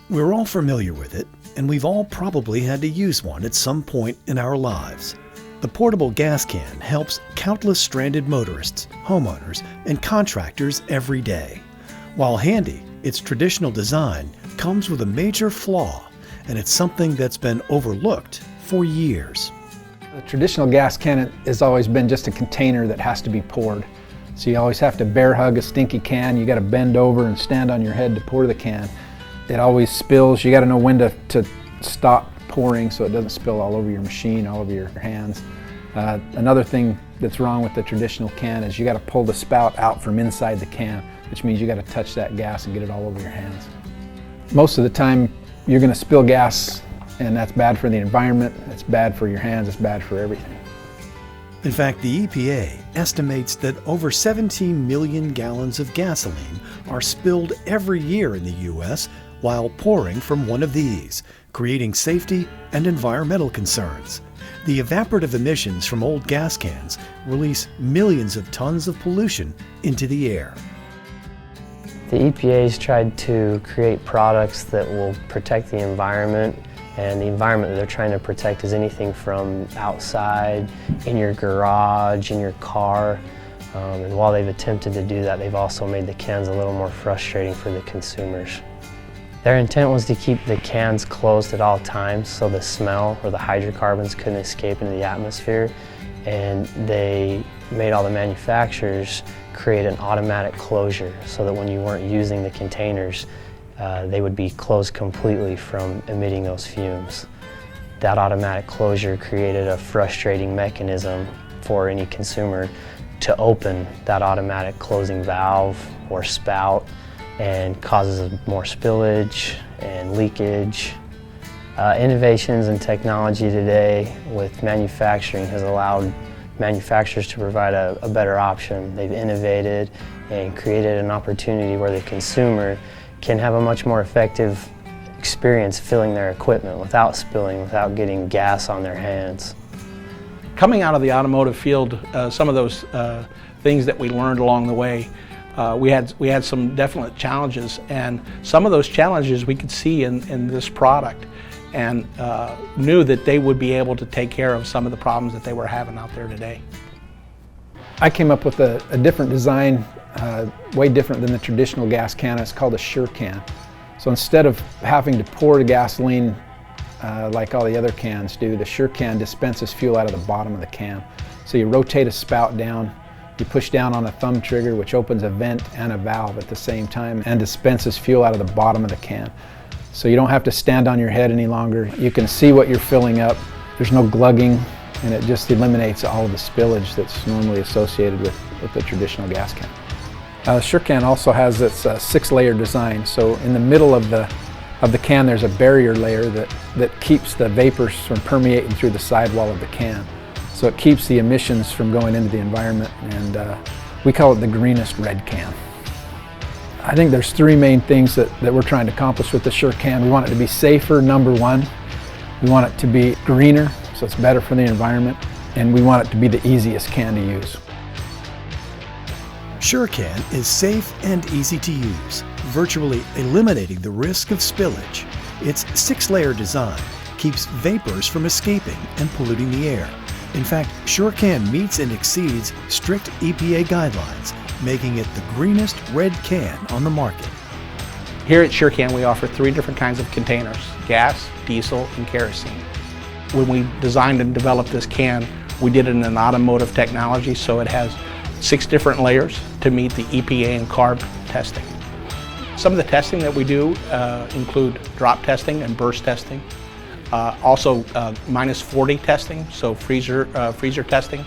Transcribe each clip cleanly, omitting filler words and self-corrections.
We're all familiar with it, and we've all probably had to use one at some point in our lives. The portable gas can helps countless stranded motorists, homeowners, and contractors every day. While handy, its traditional design comes with a major flaw, and it's something that's been overlooked for years. The traditional gas can has always been just a container that has to be poured. So you always have to bear hug a stinky can. You got to bend over and stand on your head to pour the can. It always spills. You got to know when to stop pouring so it doesn't spill all over your machine, all over your hands. Another thing that's wrong with the traditional can is you got to pull the spout out from inside the can, which means you got to touch that gas and get it all over your hands. Most of the time you're going to spill gas, and that's bad for the environment, it's bad for your hands, it's bad for everything. In fact, the EPA estimates that over 17 million gallons of gasoline are spilled every year in the U.S. while pouring from one of these, creating safety and environmental concerns. The evaporative emissions from old gas cans release millions of tons of pollution into the air. The EPA's tried to create products that will protect the environment, and the environment that they're trying to protect is anything from outside, in your garage, in your car. And while they've attempted to do that, they've also made the cans a little more frustrating for the consumers. Their intent was to keep the cans closed at all times so the smell or the hydrocarbons couldn't escape into the atmosphere, and they made all the manufacturers create an automatic closure so that when you weren't using the containers, they would be closed completely from emitting those fumes. That automatic closure created a frustrating mechanism for any consumer to open that automatic closing valve or spout, and causes more spillage and leakage. Innovations in technology today with manufacturing has allowed manufacturers to provide a better option. They've innovated and created an opportunity where the consumer can have a much more effective experience filling their equipment without spilling, without getting gas on their hands. Coming out of the automotive field, some of those things that we learned along the way, we had some definite challenges, and some of those challenges we could see in this product, and knew that they would be able to take care of some of the problems that they were having out there today. I came up with a different design, way different than the traditional gas can. It's called a SureCan. So instead of having to pour the gasoline like all the other cans do, the SureCan dispenses fuel out of the bottom of the can. So you rotate a spout down, you push down on a thumb trigger, which opens a vent and a valve at the same time and dispenses fuel out of the bottom of the can. So you don't have to stand on your head any longer. You can see what you're filling up. There's no glugging, and it just eliminates all of the spillage that's normally associated with the traditional gas can. SureCan also has its 6-layer design. So in the middle of the can there's a barrier layer that keeps the vapors from permeating through the sidewall of the can. So it keeps the emissions from going into the environment, and we call it the greenest red can. I think there's 3 main things that we're trying to accomplish with the SureCan. We want it to be safer, number 1. We want it to be greener, so it's better for the environment, and we want it to be the easiest can to use. SureCan is safe and easy to use, virtually eliminating the risk of spillage. Its 6-layer design keeps vapors from escaping and polluting the air. In fact, SureCan meets and exceeds strict EPA guidelines, making it the greenest red can on the market. Here at SureCan we offer 3 different kinds of containers: gas, diesel, and kerosene. When we designed and developed this can, we did it in an automotive technology, so it has 6 different layers to meet the EPA and CARB testing. Some of the testing that we do include drop testing and burst testing. Also -40 testing, so freezer testing.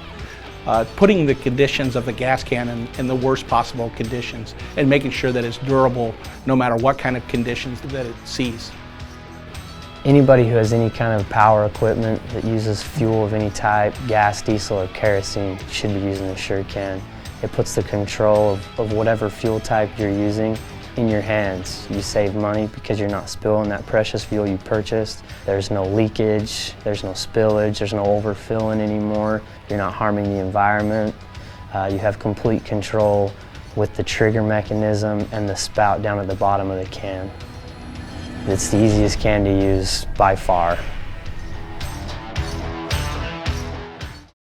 Putting the conditions of the gas can in the worst possible conditions and making sure that it's durable no matter what kind of conditions that it sees. Anybody who has any kind of power equipment that uses fuel of any type, gas, diesel, or kerosene, should be using the SureCan. It puts the control of whatever fuel type you're using in your hands. You save money because you're not spilling that precious fuel you purchased. There's no leakage, there's no spillage, there's no overfilling anymore. You're not harming the environment. You have complete control with the trigger mechanism and the spout down at the bottom of the can. It's the easiest can to use by far.